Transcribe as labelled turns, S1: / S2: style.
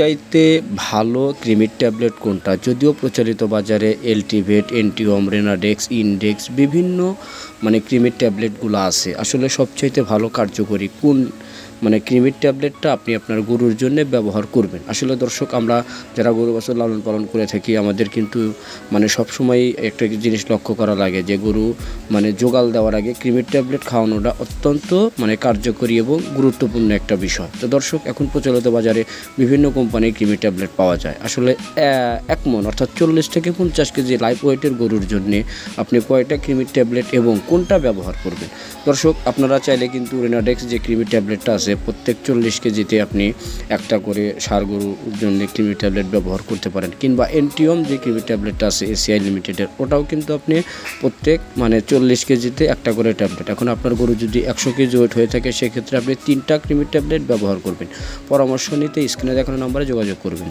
S1: সবচাইতে ভালো কৃমির ট্যাবলেট কোনটা? যদিও প্রচলিত বাজারে এলটিভেট, এন্টিওম, রেনাডেক্স, ইনডেক্স বিভিন্ন কৃমির ট্যাবলেটগুলো আছে। আসলে সবচাইতে ভালো কার্যকরী কোন কৃমির ট্যাবলেটটা আপনি আপনার গরুর জন্য ব্যবহার করবেন? আসলে দর্শক, আমরা যারা গরু বাছুর লালন পালন করে থাকি, আমাদের কিন্তু সবসময় একটা জিনিস লক্ষ্য করা লাগে যে গরু জোগাল দেওয়ার আগে কৃমির ট্যাবলেট খাওয়ানোটা অত্যন্ত কার্যকরী এবং গুরুত্বপূর্ণ একটা বিষয়। তো দর্শক, এখন প্রচলিত বাজারে বিভিন্ন কোম্পানির কৃমির ট্যাবলেট পাওয়া যায়। আসলে 1 মণ অর্থাৎ 40 থেকে 50 কেজি লাইভ ওয়েটের গরুর জন্যে আপনি কয়টা কৃমির ট্যাবলেট এবং কোনটা ব্যবহার করবেন? দর্শক, আপনারা চাইলে কিন্তু রেনাডেক্স যে কৃমির ট্যাবলেটটা আছে, প্রত্যেক 40 কেজিতে আপনি একটা করে ষাঁড় গরুর জন্য কৃমির ট্যাবলেট ব্যবহার করতে পারেন। কিংবা এন্টিওম যে কৃমির ট্যাবলেটটা আছে এসিআই লিমিটেডের, ওটাও কিন্তু আপনি প্রত্যেক 40 কেজিতে একটা করে ট্যাবলেট। এখন আপনার গরু যদি 100 কেজি ওয়েট হয়ে থাকে, সেক্ষেত্রে আপনি 3টা কৃমির ট্যাবলেট ব্যবহার করবেন। পরামর্শ নিতে স্ক্রিনে দেখানো নম্বরে যোগাযোগ করবেন।